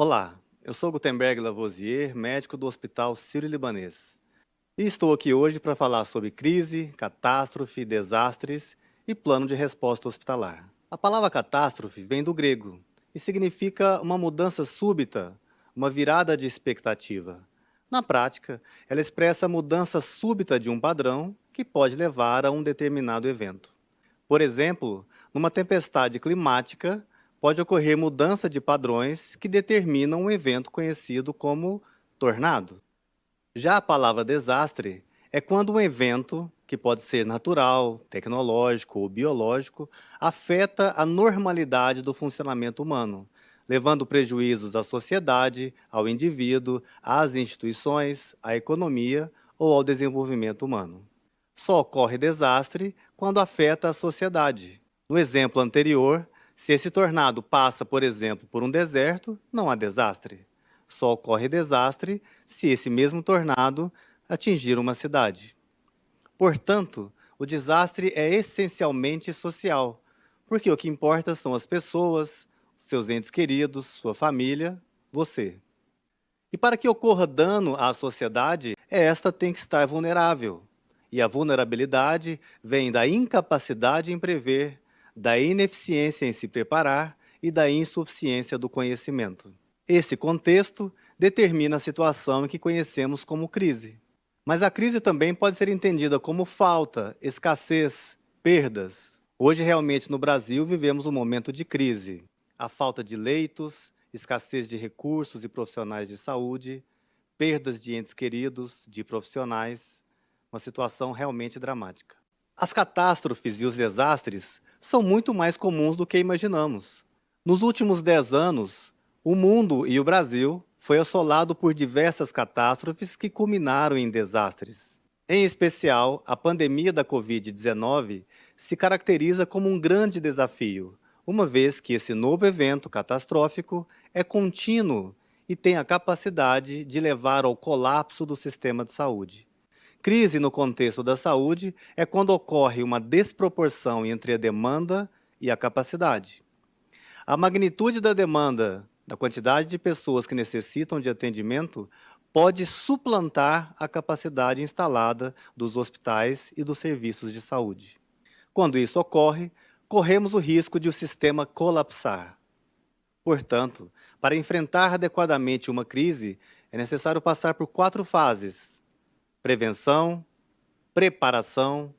Olá, eu sou Gutenberg Lavoisier, médico do Hospital Sírio-Libanês. E estou aqui hoje para falar sobre crise, catástrofe, desastres e plano de resposta hospitalar. A palavra catástrofe vem do grego e significa uma mudança súbita, uma virada de expectativa. Na prática, ela expressa a mudança súbita de um padrão que pode levar a um determinado evento. Por exemplo, numa tempestade climática, pode ocorrer mudança de padrões que determinam um evento conhecido como tornado. Já a palavra desastre é quando um evento, que pode ser natural, tecnológico ou biológico, afeta a normalidade do funcionamento humano, levando prejuízos à sociedade, ao indivíduo, às instituições, à economia ou ao desenvolvimento humano. Só ocorre desastre quando afeta a sociedade. No exemplo anterior, se esse tornado passa, por exemplo, por um deserto, não há desastre. Só ocorre desastre se esse mesmo tornado atingir uma cidade. Portanto, o desastre é essencialmente social, porque o que importa são as pessoas, seus entes queridos, sua família, você. E para que ocorra dano à sociedade, esta tem que estar vulnerável. E a vulnerabilidade vem da incapacidade em prever, da ineficiência em se preparar e da insuficiência do conhecimento. Esse contexto determina a situação que conhecemos como crise. Mas a crise também pode ser entendida como falta, escassez, perdas. Hoje, realmente, no Brasil, vivemos um momento de crise. A falta de leitos, escassez de recursos e profissionais de saúde, perdas de entes queridos, de profissionais, uma situação realmente dramática. As catástrofes e os desastres são muito mais comuns do que imaginamos. Nos últimos 10 anos, o mundo e o Brasil foi assolado por diversas catástrofes que culminaram em desastres. Em especial, a pandemia da Covid-19 se caracteriza como um grande desafio, uma vez que esse novo evento catastrófico é contínuo e tem a capacidade de levar ao colapso do sistema de saúde. Crise no contexto da saúde é quando ocorre uma desproporção entre a demanda e a capacidade. A magnitude da demanda, da quantidade de pessoas que necessitam de atendimento, pode suplantar a capacidade instalada dos hospitais e dos serviços de saúde. Quando isso ocorre, corremos o risco de o sistema colapsar. Portanto, para enfrentar adequadamente uma crise, é necessário passar por 4 fases: prevenção, preparação,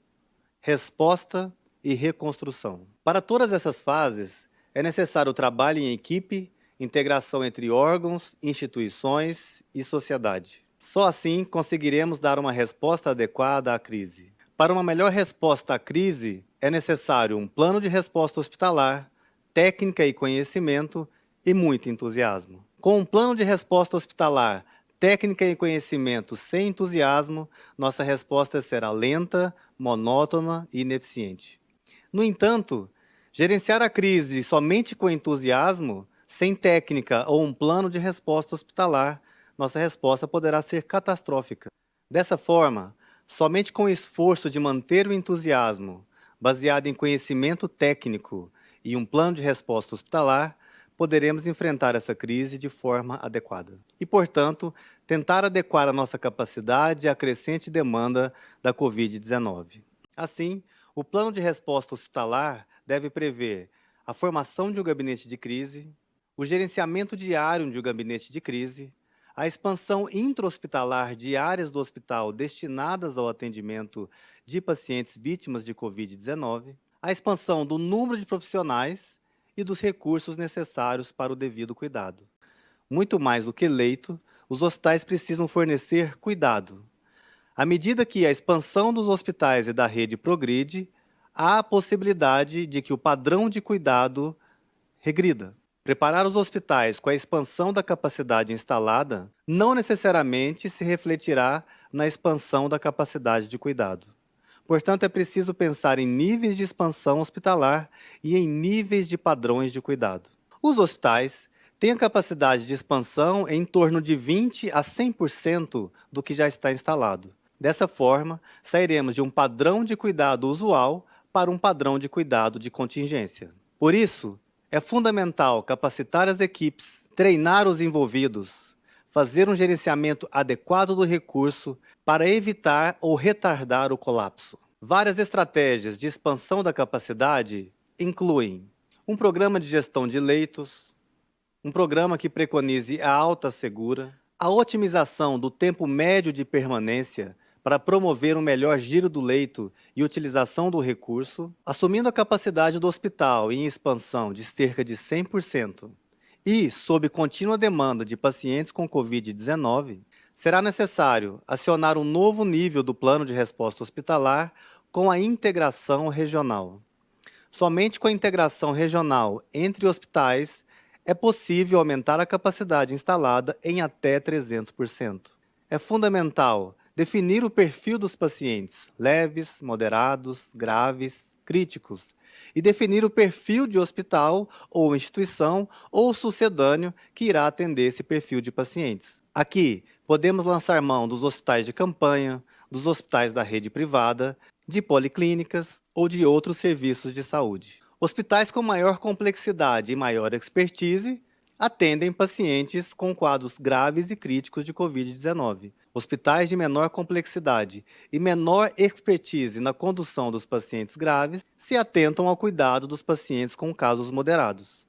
resposta e reconstrução. Para todas essas fases, é necessário o trabalho em equipe, integração entre órgãos, instituições e sociedade. Só assim conseguiremos dar uma resposta adequada à crise. Para uma melhor resposta à crise, é necessário um plano de resposta hospitalar, técnica e conhecimento e muito entusiasmo. Com um plano de resposta hospitalar, técnica e conhecimento sem entusiasmo, nossa resposta será lenta, monótona e ineficiente. No entanto, gerenciar a crise somente com entusiasmo, sem técnica ou um plano de resposta hospitalar, nossa resposta poderá ser catastrófica. Dessa forma, somente com o esforço de manter o entusiasmo, baseado em conhecimento técnico e um plano de resposta hospitalar, poderemos enfrentar essa crise de forma adequada. E, portanto, tentar adequar a nossa capacidade à crescente demanda da Covid-19. Assim, o plano de resposta hospitalar deve prever a formação de um gabinete de crise, o gerenciamento diário de um gabinete de crise, a expansão intra-hospitalar de áreas do hospital destinadas ao atendimento de pacientes vítimas de Covid-19, a expansão do número de profissionais e dos recursos necessários para o devido cuidado. Muito mais do que leito, os hospitais precisam fornecer cuidado. À medida que a expansão dos hospitais e da rede progride, há a possibilidade de que o padrão de cuidado regrida. Preparar os hospitais com a expansão da capacidade instalada não necessariamente se refletirá na expansão da capacidade de cuidado. Portanto, é preciso pensar em níveis de expansão hospitalar e em níveis de padrões de cuidado. Os hospitais têm a capacidade de expansão em torno de 20% a 100% do que já está instalado. Dessa forma, sairemos de um padrão de cuidado usual para um padrão de cuidado de contingência. Por isso, é fundamental capacitar as equipes, treinar os envolvidos, fazer um gerenciamento adequado do recurso para evitar ou retardar o colapso. Várias estratégias de expansão da capacidade incluem um programa de gestão de leitos, um programa que preconize a alta segura, a otimização do tempo médio de permanência para promover um melhor giro do leito e utilização do recurso, assumindo a capacidade do hospital em expansão de cerca de 100%, e, sob contínua demanda de pacientes com Covid-19, será necessário acionar um novo nível do plano de resposta hospitalar com a integração regional. Somente com a integração regional entre hospitais é possível aumentar a capacidade instalada em até 300%. É fundamental definir o perfil dos pacientes leves, moderados, graves, críticos e definir o perfil de hospital ou instituição ou sucedâneo que irá atender esse perfil de pacientes. Aqui, podemos lançar mão dos hospitais de campanha, dos hospitais da rede privada, de policlínicas ou de outros serviços de saúde. Hospitais com maior complexidade e maior expertise atendem pacientes com quadros graves e críticos de Covid-19. Hospitais de menor complexidade e menor expertise na condução dos pacientes graves se atentam ao cuidado dos pacientes com casos moderados.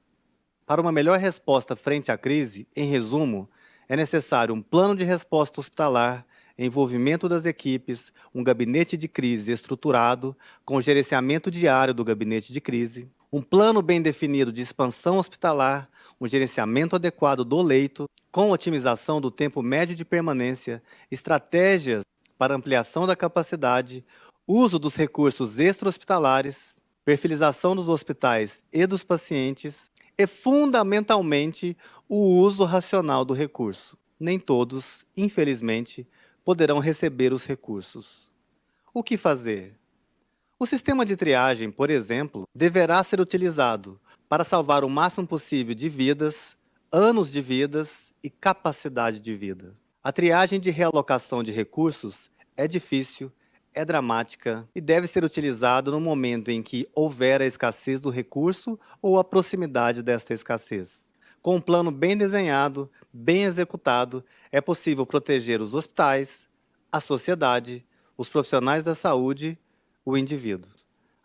Para uma melhor resposta frente à crise, em resumo, é necessário um plano de resposta hospitalar, envolvimento das equipes, um gabinete de crise estruturado, com gerenciamento diário do gabinete de crise, um plano bem definido de expansão hospitalar, um gerenciamento adequado do leito, com otimização do tempo médio de permanência, estratégias para ampliação da capacidade, uso dos recursos extra-hospitalares, perfilização dos hospitais e dos pacientes e, fundamentalmente, o uso racional do recurso. Nem todos, infelizmente, poderão receber os recursos. O que fazer? O sistema de triagem, por exemplo, deverá ser utilizado para salvar o máximo possível de vidas, anos de vidas e capacidade de vida. A triagem de realocação de recursos é difícil, é dramática e deve ser utilizada no momento em que houver a escassez do recurso ou a proximidade desta escassez. Com um plano bem desenhado, bem executado, é possível proteger os hospitais, a sociedade, os profissionais da saúde, o indivíduo.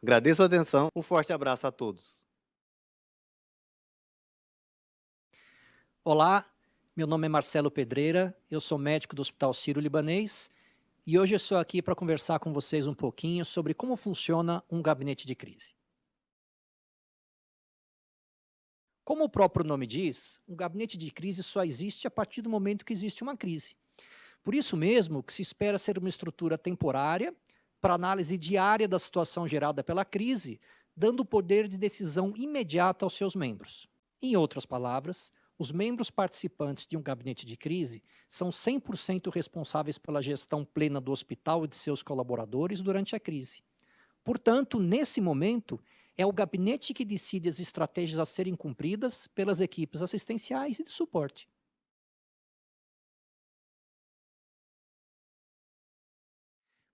Agradeço a atenção, um forte abraço a todos. Olá, meu nome é Marcelo Pedreira, eu sou médico do Hospital Sírio-Libanês e hoje eu estou aqui para conversar com vocês um pouquinho sobre como funciona um gabinete de crise. Como o próprio nome diz, um gabinete de crise só existe a partir do momento que existe uma crise. Por isso mesmo que se espera ser uma estrutura temporária para análise diária da situação gerada pela crise, dando poder de decisão imediata aos seus membros. Em outras palavras, os membros participantes de um gabinete de crise são 100% responsáveis pela gestão plena do hospital e de seus colaboradores durante a crise. Portanto, nesse momento, é o gabinete que decide as estratégias a serem cumpridas pelas equipes assistenciais e de suporte.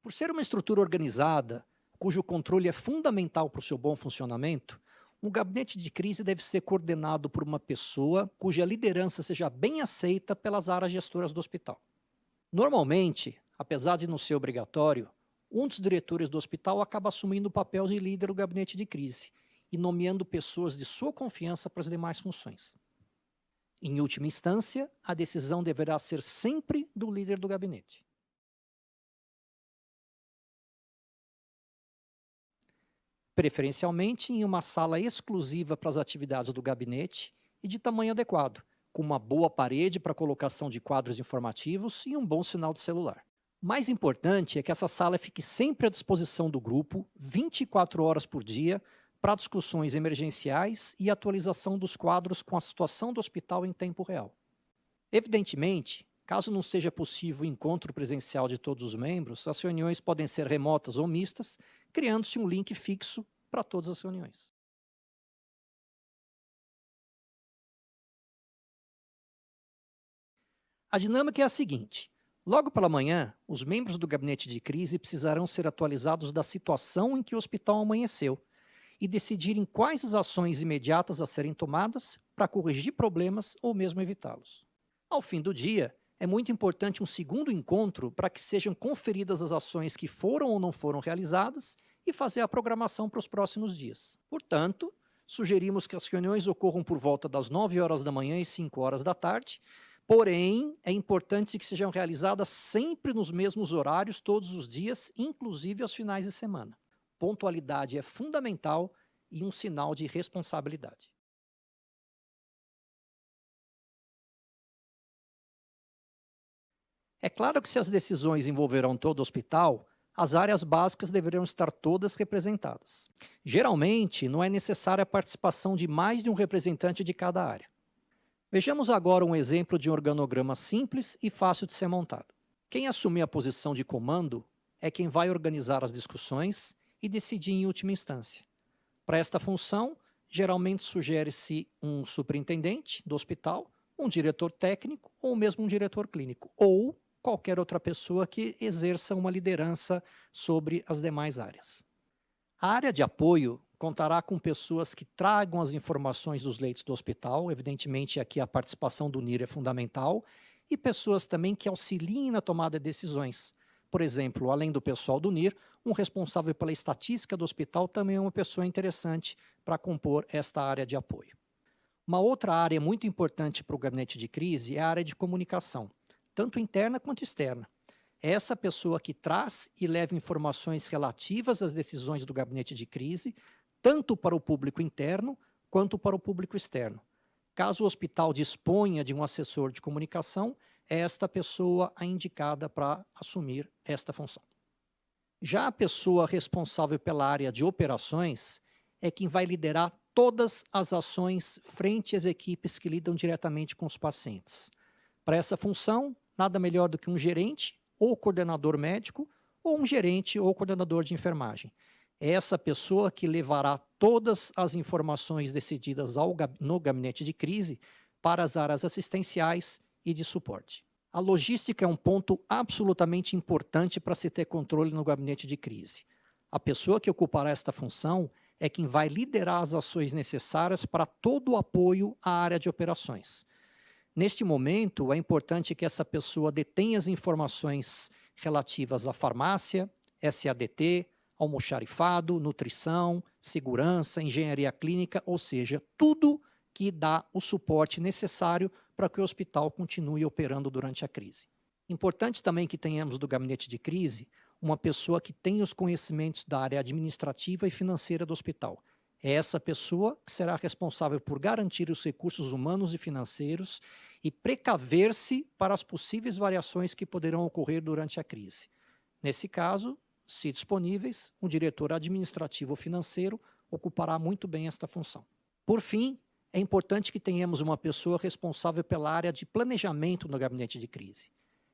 Por ser uma estrutura organizada, cujo controle é fundamental para o seu bom funcionamento, um gabinete de crise deve ser coordenado por uma pessoa cuja liderança seja bem aceita pelas áreas gestoras do hospital. Normalmente, apesar de não ser obrigatório, um dos diretores do hospital acaba assumindo o papel de líder do gabinete de crise e nomeando pessoas de sua confiança para as demais funções. Em última instância, a decisão deverá ser sempre do líder do gabinete. Preferencialmente em uma sala exclusiva para as atividades do gabinete e de tamanho adequado, com uma boa parede para colocação de quadros informativos e um bom sinal de celular. Mais importante é que essa sala fique sempre à disposição do grupo, 24 horas por dia, para discussões emergenciais e atualização dos quadros com a situação do hospital em tempo real. Evidentemente, caso não seja possível o encontro presencial de todos os membros, as reuniões podem ser remotas ou mistas, criando-se um link fixo para todas as reuniões. A dinâmica é a seguinte: logo pela manhã, os membros do gabinete de crise precisarão ser atualizados da situação em que o hospital amanheceu e decidirem quais as ações imediatas a serem tomadas para corrigir problemas ou mesmo evitá-los. Ao fim do dia, é muito importante um segundo encontro para que sejam conferidas as ações que foram ou não foram realizadas e fazer a programação para os próximos dias. Portanto, sugerimos que as reuniões ocorram por volta das 9 horas da manhã e 5 horas da tarde, porém, é importante que sejam realizadas sempre nos mesmos horários, todos os dias, inclusive aos finais de semana. Pontualidade é fundamental e um sinal de responsabilidade. É claro que se as decisões envolverão todo o hospital, as áreas básicas deverão estar todas representadas. Geralmente, não é necessária a participação de mais de um representante de cada área. Vejamos agora um exemplo de um organograma simples e fácil de ser montado. Quem assumir a posição de comando é quem vai organizar as discussões e decidir em última instância. Para esta função, geralmente sugere-se um superintendente do hospital, um diretor técnico ou mesmo um diretor clínico, ou qualquer outra pessoa que exerça uma liderança sobre as demais áreas. A área de apoio contará com pessoas que tragam as informações dos leitos do hospital, evidentemente aqui a participação do NIR é fundamental, e pessoas também que auxiliem na tomada de decisões. Por exemplo, além do pessoal do NIR, um responsável pela estatística do hospital também é uma pessoa interessante para compor esta área de apoio. Uma outra área muito importante para o gabinete de crise é a área de comunicação, tanto interna quanto externa. É essa pessoa que traz e leva informações relativas às decisões do gabinete de crise, tanto para o público interno quanto para o público externo. Caso o hospital disponha de um assessor de comunicação, é esta pessoa a indicada para assumir esta função. Já a pessoa responsável pela área de operações é quem vai liderar todas as ações frente às equipes que lidam diretamente com os pacientes. Para essa função, nada melhor do que um gerente ou coordenador médico ou um gerente ou coordenador de enfermagem. É essa pessoa que levará todas as informações decididas no gabinete de crise para as áreas assistenciais e de suporte. A logística é um ponto absolutamente importante para se ter controle no gabinete de crise. A pessoa que ocupará esta função é quem vai liderar as ações necessárias para todo o apoio à área de operações. Neste momento, é importante que essa pessoa detenha as informações relativas à farmácia, SADT, almoxarifado, nutrição, segurança, engenharia clínica, ou seja, tudo que dá o suporte necessário para que o hospital continue operando durante a crise. Importante também que tenhamos do gabinete de crise uma pessoa que tenha os conhecimentos da área administrativa e financeira do hospital. É essa pessoa que será responsável por garantir os recursos humanos e financeiros e precaver-se para as possíveis variações que poderão ocorrer durante a crise. Nesse caso, se disponíveis, um diretor administrativo ou financeiro ocupará muito bem esta função. Por fim, é importante que tenhamos uma pessoa responsável pela área de planejamento no gabinete de crise.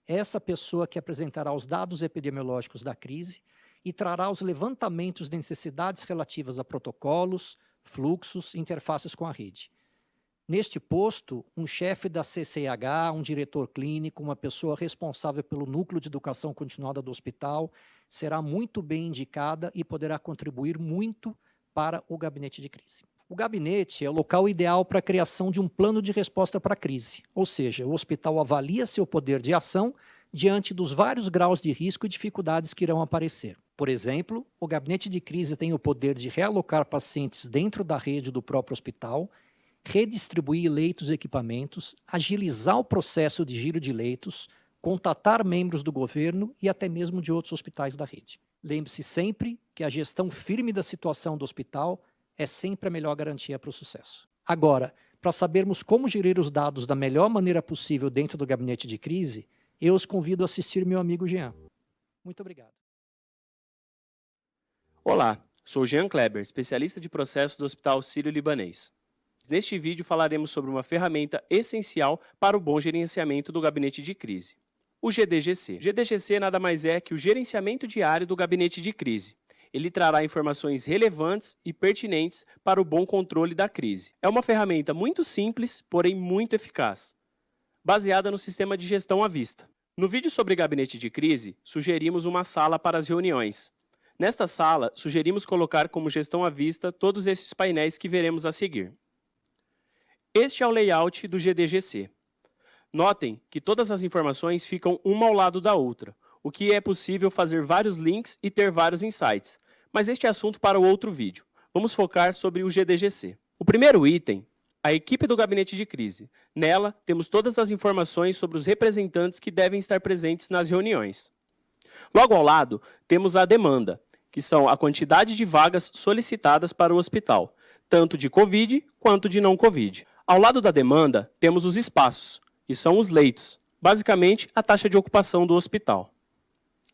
É essa pessoa que apresentará os dados epidemiológicos da crise e trará os levantamentos de necessidades relativas a protocolos, fluxos e interfaces com a rede. Neste posto, um chefe da CCIH, um diretor clínico, uma pessoa responsável pelo núcleo de educação continuada do hospital, será muito bem indicada e poderá contribuir muito para o gabinete de crise. O gabinete é o local ideal para a criação de um plano de resposta para a crise, ou seja, o hospital avalia seu poder de ação diante dos vários graus de risco e dificuldades que irão aparecer. Por exemplo, o gabinete de crise tem o poder de realocar pacientes dentro da rede do próprio hospital, redistribuir leitos e equipamentos, agilizar o processo de giro de leitos, contatar membros do governo e até mesmo de outros hospitais da rede. Lembre-se sempre que a gestão firme da situação do hospital é sempre a melhor garantia para o sucesso. Agora, para sabermos como gerir os dados da melhor maneira possível dentro do gabinete de crise, eu os convido a assistir meu amigo Jean. Muito obrigado. Olá, sou Jean Kleber, especialista de processos do Hospital Sírio-Libanês. Neste vídeo falaremos sobre uma ferramenta essencial para o bom gerenciamento do gabinete de crise, o GDGC. O GDGC nada mais é que o gerenciamento diário do gabinete de crise. Ele trará informações relevantes e pertinentes para o bom controle da crise. É uma ferramenta muito simples, porém muito eficaz, baseada no sistema de gestão à vista. No vídeo sobre gabinete de crise, sugerimos uma sala para as reuniões. Nesta sala, sugerimos colocar como gestão à vista todos esses painéis que veremos a seguir. Este é o layout do GDGC. Notem que todas as informações ficam uma ao lado da outra, o que é possível fazer vários links e ter vários insights. Mas este é assunto para o outro vídeo. Vamos focar sobre o GDGC. O primeiro item, a equipe do gabinete de crise. Nela, temos todas as informações sobre os representantes que devem estar presentes nas reuniões. Logo ao lado, temos a demanda, que são a quantidade de vagas solicitadas para o hospital, tanto de Covid quanto de não Covid. Ao lado da demanda, temos os espaços, que são os leitos, basicamente a taxa de ocupação do hospital,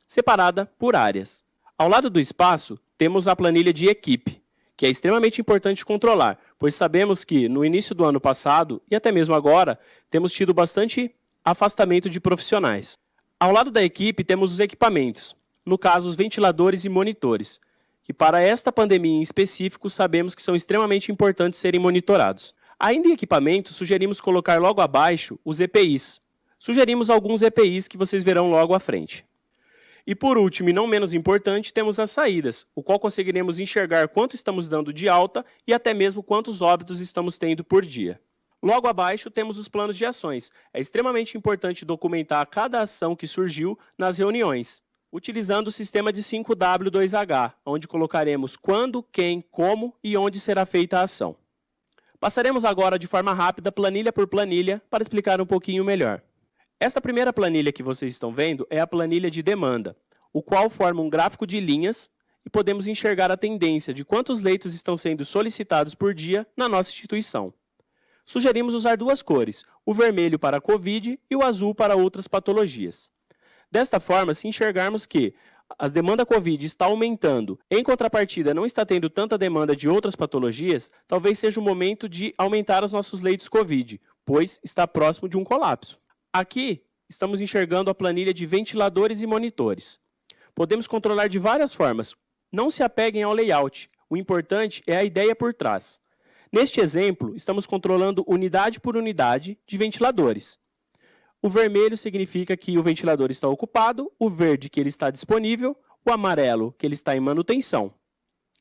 separada por áreas. Ao lado do espaço, temos a planilha de equipe, que é extremamente importante controlar, pois sabemos que no início do ano passado, e até mesmo agora, temos tido bastante afastamento de profissionais. Ao lado da equipe, temos os equipamentos, no caso, os ventiladores e monitores, que para esta pandemia em específico, sabemos que são extremamente importantes serem monitorados. Ainda em equipamentos, sugerimos colocar logo abaixo os EPIs. Sugerimos alguns EPIs que vocês verão logo à frente. E por último, e não menos importante, temos as saídas, o qual conseguiremos enxergar quanto estamos dando de alta e até mesmo quantos óbitos estamos tendo por dia. Logo abaixo temos os planos de ações. É extremamente importante documentar cada ação que surgiu nas reuniões, utilizando o sistema de 5W2H, onde colocaremos quando, quem, como e onde será feita a ação. Passaremos agora de forma rápida, planilha por planilha, para explicar um pouquinho melhor. Esta primeira planilha que vocês estão vendo é a planilha de demanda, o qual forma um gráfico de linhas e podemos enxergar a tendência de quantos leitos estão sendo solicitados por dia na nossa instituição. Sugerimos usar duas cores, o vermelho para a Covid e o azul para outras patologias. Desta forma, se enxergarmos que a demanda Covid está aumentando, em contrapartida não está tendo tanta demanda de outras patologias, talvez seja o momento de aumentar os nossos leitos Covid, pois está próximo de um colapso. Aqui, estamos enxergando a planilha de ventiladores e monitores. Podemos controlar de várias formas. Não se apeguem ao layout. O importante é a ideia por trás. Neste exemplo, estamos controlando unidade por unidade de ventiladores. O vermelho significa que o ventilador está ocupado, o verde que ele está disponível, o amarelo que ele está em manutenção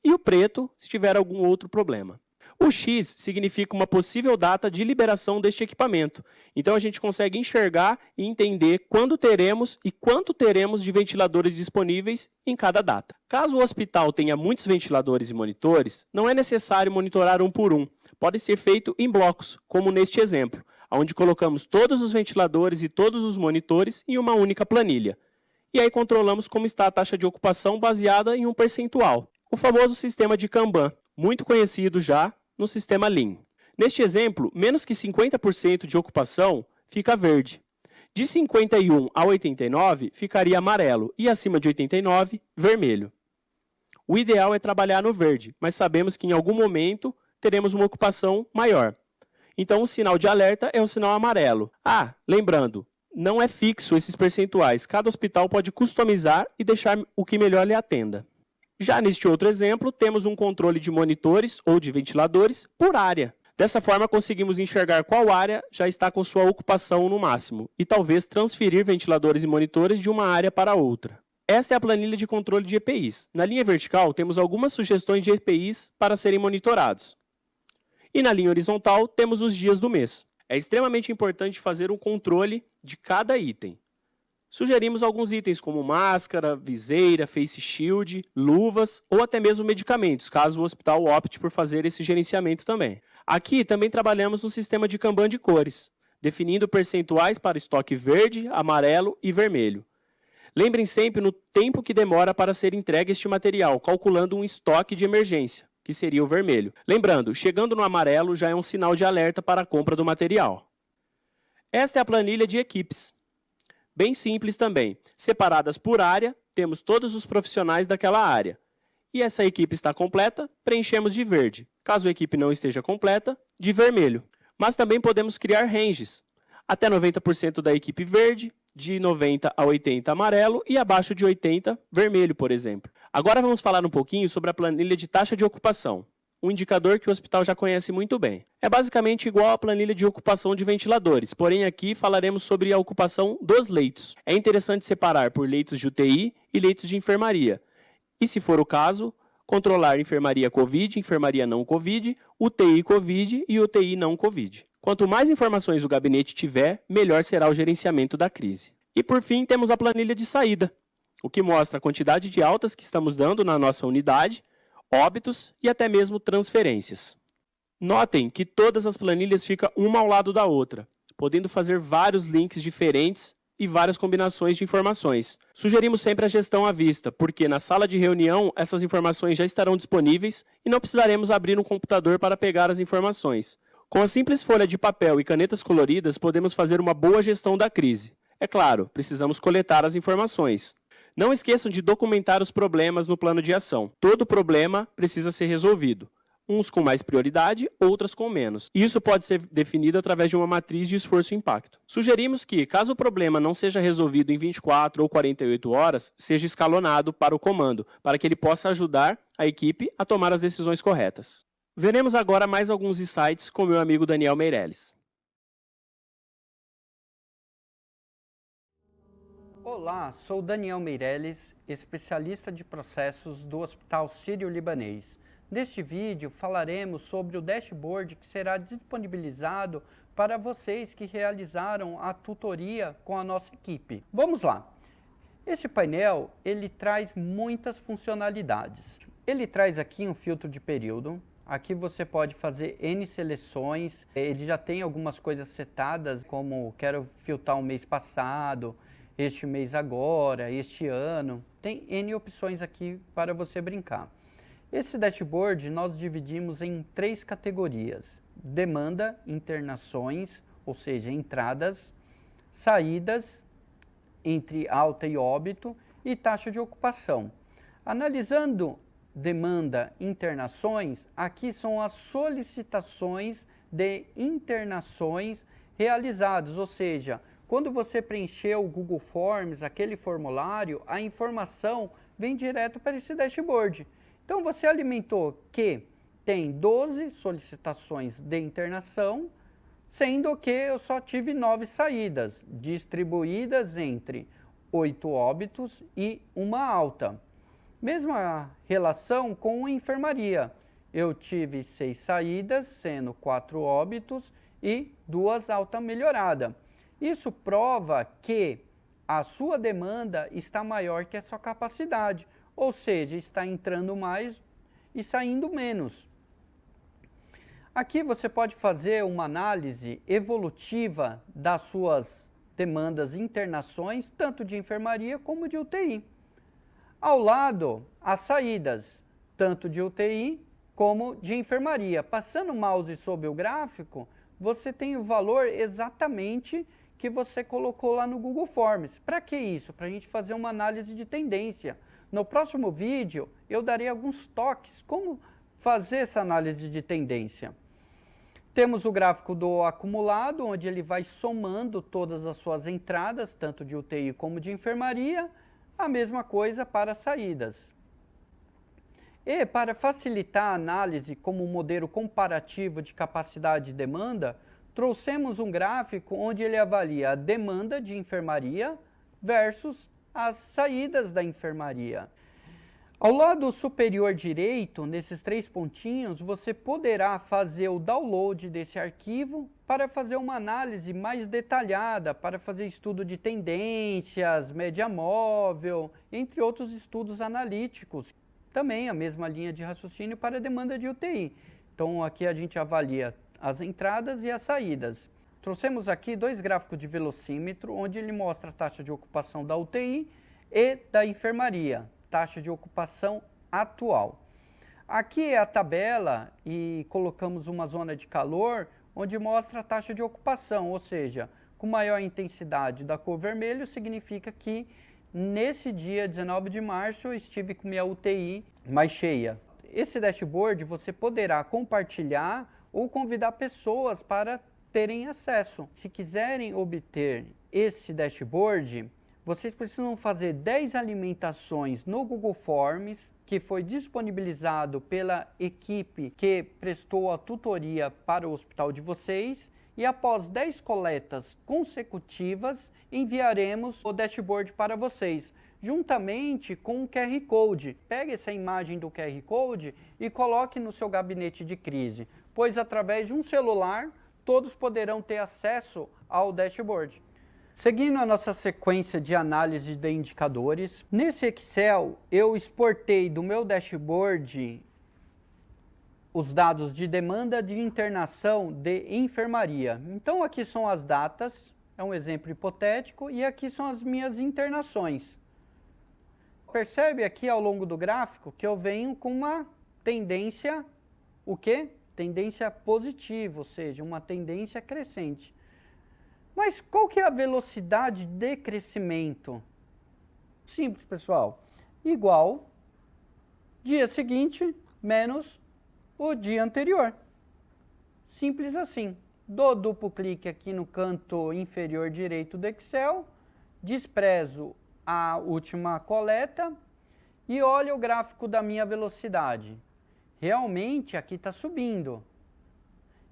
e o preto se tiver algum outro problema. O X significa uma possível data de liberação deste equipamento. Então, a gente consegue enxergar e entender quando teremos e quanto teremos de ventiladores disponíveis em cada data. Caso o hospital tenha muitos ventiladores e monitores, não é necessário monitorar um por um. Pode ser feito em blocos, como neste exemplo, onde colocamos todos os ventiladores e todos os monitores em uma única planilha. E aí controlamos como está a taxa de ocupação baseada em um percentual. O famoso sistema de Kanban, muito conhecido já no sistema Lean. Neste exemplo, menos que 50% de ocupação fica verde. De 51 a 89 ficaria amarelo e acima de 89, vermelho. O ideal é trabalhar no verde, mas sabemos que em algum momento teremos uma ocupação maior. Então o sinal de alerta é o sinal amarelo. Lembrando, não é fixo esses percentuais. Cada hospital pode customizar e deixar o que melhor lhe atenda. Já neste outro exemplo, temos um controle de monitores ou de ventiladores por área. Dessa forma, conseguimos enxergar qual área já está com sua ocupação no máximo e talvez transferir ventiladores e monitores de uma área para outra. Esta é a planilha de controle de EPIs. Na linha vertical, temos algumas sugestões de EPIs para serem monitorados. E na linha horizontal, temos os dias do mês. É extremamente importante fazer um controle de cada item. Sugerimos alguns itens como máscara, viseira, face shield, luvas ou até mesmo medicamentos, caso o hospital opte por fazer esse gerenciamento também. Aqui também trabalhamos no sistema de Kanban de cores, definindo percentuais para estoque verde, amarelo e vermelho. Lembrem sempre no tempo que demora para ser entregue este material, calculando um estoque de emergência, que seria o vermelho. Lembrando, chegando no amarelo já é um sinal de alerta para a compra do material. Esta é a planilha de equipes. Bem simples também. Separadas por área, temos todos os profissionais daquela área. E essa equipe está completa, preenchemos de verde. Caso a equipe não esteja completa, de vermelho. Mas também podemos criar ranges. Até 90% da equipe verde, de 90 a 80 amarelo e abaixo de 80 vermelho, por exemplo. Agora vamos falar um pouquinho sobre a planilha de taxa de ocupação. Um indicador que o hospital já conhece muito bem. É basicamente igual à planilha de ocupação de ventiladores, porém aqui falaremos sobre a ocupação dos leitos. É interessante separar por leitos de UTI e leitos de enfermaria. e, se for o caso, controlar enfermaria COVID, enfermaria não COVID, UTI COVID e UTI não COVID. Quanto mais informações o gabinete tiver, melhor será o gerenciamento da crise. E, por fim, temos a planilha de saída, o que mostra a quantidade de altas que estamos dando na nossa unidade, óbitos e até mesmo transferências. Notem que todas as planilhas ficam uma ao lado da outra, podendo fazer vários links diferentes e várias combinações de informações. Sugerimos sempre a gestão à vista, porque na sala de reunião essas informações já estarão disponíveis e não precisaremos abrir um computador para pegar as informações. Com a simples folha de papel e canetas coloridas, podemos fazer uma boa gestão da crise. É claro, precisamos coletar as informações. Não esqueçam de documentar os problemas no plano de ação. Todo problema precisa ser resolvido. Uns com mais prioridade, outras com menos. Isso pode ser definido através de uma matriz de esforço e impacto. Sugerimos que, caso o problema não seja resolvido em 24 ou 48 horas, seja escalonado para o comando, para que ele possa ajudar a equipe a tomar as decisões corretas. Veremos agora mais alguns insights com meu amigo Daniel Meirelles. Olá, sou Daniel Meirelles, especialista de processos do Hospital Sírio-Libanês. Neste vídeo falaremos sobre o dashboard que será disponibilizado para vocês que realizaram a tutoria com a nossa equipe. Vamos lá! Este painel ele traz muitas funcionalidades. Ele traz aqui um filtro de período. Aqui você pode fazer N seleções. Ele já tem algumas coisas setadas, como quero filtrar o mês passado, este mês agora, este ano. Tem N opções aqui para você brincar. Esse dashboard nós dividimos em 3 categorias: demanda, internações, ou seja, entradas, saídas, entre alta e óbito, e taxa de ocupação. Analisando demanda, internações, aqui são as solicitações de internações realizadas, ou seja, quando você preencheu o Google Forms, aquele formulário, a informação vem direto para esse dashboard. Então, você alimentou que tem 12 solicitações de internação, sendo que eu só tive 9 saídas, distribuídas entre 8 óbitos e 1 alta. Mesma relação com a enfermaria. Eu tive 6 saídas, sendo 4 óbitos e 2 alta melhorada. Isso prova que a sua demanda está maior que a sua capacidade. Ou seja, está entrando mais e saindo menos. Aqui você pode fazer uma análise evolutiva das suas demandas e internações, tanto de enfermaria como de UTI. Ao lado, as saídas, tanto de UTI como de enfermaria. Passando o mouse sobre o gráfico, você tem o valor exatamente que você colocou lá no Google Forms. Para que isso? Para a gente fazer uma análise de tendência. No próximo vídeo, eu darei alguns toques como fazer essa análise de tendência. Temos o gráfico do acumulado, onde ele vai somando todas as suas entradas, tanto de UTI como de enfermaria, a mesma coisa para saídas. E para facilitar a análise como um modelo comparativo de capacidade e demanda, trouxemos um gráfico onde ele avalia a demanda de enfermaria versus as saídas da enfermaria. Ao lado superior direito, nesses 3 pontinhos, você poderá fazer o download desse arquivo para fazer uma análise mais detalhada, para fazer estudo de tendências, média móvel, entre outros estudos analíticos. Também a mesma linha de raciocínio para a demanda de UTI. Então aqui a gente avalia as entradas e as saídas. Trouxemos aqui 2 gráficos de velocímetro, onde ele mostra a taxa de ocupação da UTI e da enfermaria, taxa de ocupação atual. Aqui é a tabela e colocamos uma zona de calor, onde mostra a taxa de ocupação, ou seja, com maior intensidade da cor vermelho, significa que nesse dia 19 de março eu estive com minha UTI mais cheia. Esse dashboard você poderá compartilhar ou convidar pessoas para terem acesso. Se quiserem obter esse dashboard, vocês precisam fazer 10 alimentações no Google Forms, que foi disponibilizado pela equipe que prestou a tutoria para o hospital de vocês, e após 10 coletas consecutivas, enviaremos o dashboard para vocês, juntamente com o QR Code. Pegue essa imagem do QR Code e coloque no seu gabinete de crise, pois através de um celular todos poderão ter acesso ao dashboard. Seguindo a nossa sequência de análise de indicadores, nesse Excel eu exportei do meu dashboard os dados de demanda de internação de enfermaria. Então aqui são as datas, é um exemplo hipotético, e aqui são as minhas internações. Percebe aqui ao longo do gráfico que eu venho com uma tendência, o quê? Tendência positiva, ou seja, uma tendência crescente. Mas qual que é a velocidade de crescimento? Simples, pessoal. Igual dia seguinte menos o dia anterior. Simples assim. Dou duplo clique aqui no canto inferior direito do Excel, desprezo a última coleta e olho o gráfico da minha velocidade. Realmente aqui está subindo.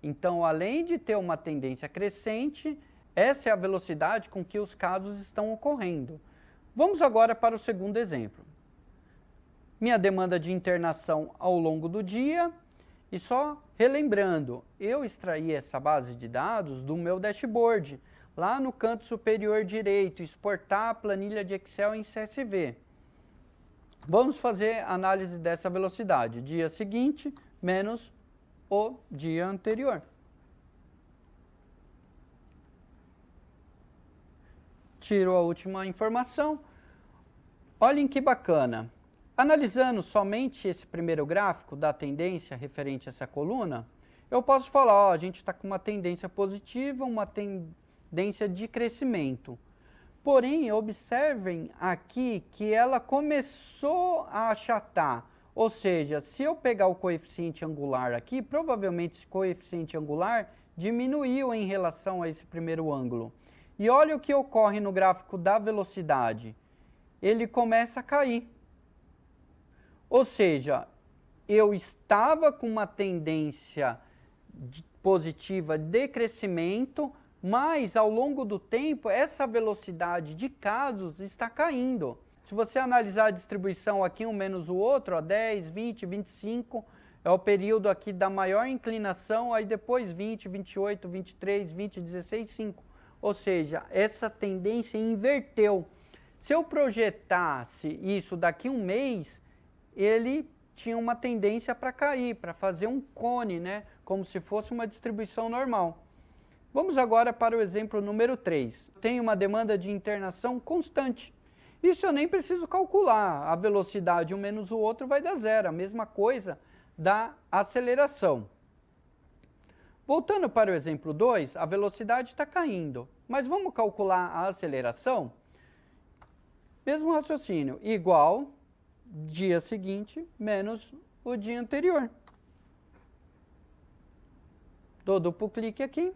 Então, além de ter uma tendência crescente, essa é a velocidade com que os casos estão ocorrendo. Vamos agora para o segundo exemplo. Minha demanda de internação ao longo do dia. E só relembrando, eu extraí essa base de dados do meu dashboard, lá no canto superior direito, exportar a planilha de Excel em CSV. Vamos fazer análise dessa velocidade, dia seguinte menos o dia anterior. Tiro a última informação. Olhem que bacana. Analisando somente esse primeiro gráfico da tendência referente a essa coluna, eu posso falar, ó, a gente está com uma tendência positiva, uma tendência de crescimento. Porém, observem aqui que ela começou a achatar. Ou seja, se eu pegar o coeficiente angular aqui, provavelmente esse coeficiente angular diminuiu em relação a esse primeiro ângulo. E olha o que ocorre no gráfico da velocidade. Ele começa a cair. Ou seja, eu estava com uma tendência positiva de crescimento, mas ao longo do tempo essa velocidade de casos está caindo. Se você analisar a distribuição aqui um menos o outro, ó, 10, 20, 25, é o período aqui da maior inclinação, aí depois 20, 28, 23, 20, 16, 5. Ou seja, essa tendência inverteu. Se eu projetasse isso daqui a um mês, ele tinha uma tendência para cair, para fazer um cone, né? Como se fosse uma distribuição normal. Vamos agora para o exemplo número 3. Tenho uma demanda de internação constante. Isso eu nem preciso calcular. A velocidade um menos o outro vai dar zero. A mesma coisa da aceleração. Voltando para o exemplo 2, a velocidade está caindo. Mas vamos calcular a aceleração? Mesmo raciocínio, igual dia seguinte menos o dia anterior. Dou duplo clique aqui,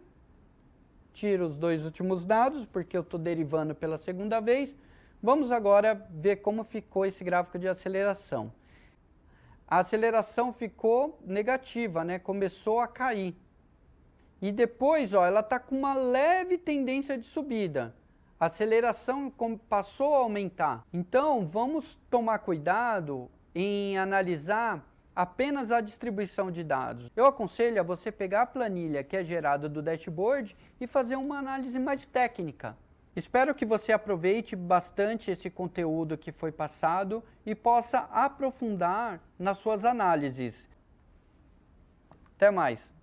tiro os dois últimos dados, porque eu estou derivando pela segunda vez. Vamos agora ver como ficou esse gráfico de aceleração. A aceleração ficou negativa, né? Começou a cair. E depois, ó, ela está com uma leve tendência de subida. A aceleração passou a aumentar. Então, vamos tomar cuidado em analisar apenas a distribuição de dados. Eu aconselho a você pegar a planilha que é gerada do dashboard e fazer uma análise mais técnica. Espero que você aproveite bastante esse conteúdo que foi passado e possa aprofundar nas suas análises. Até mais!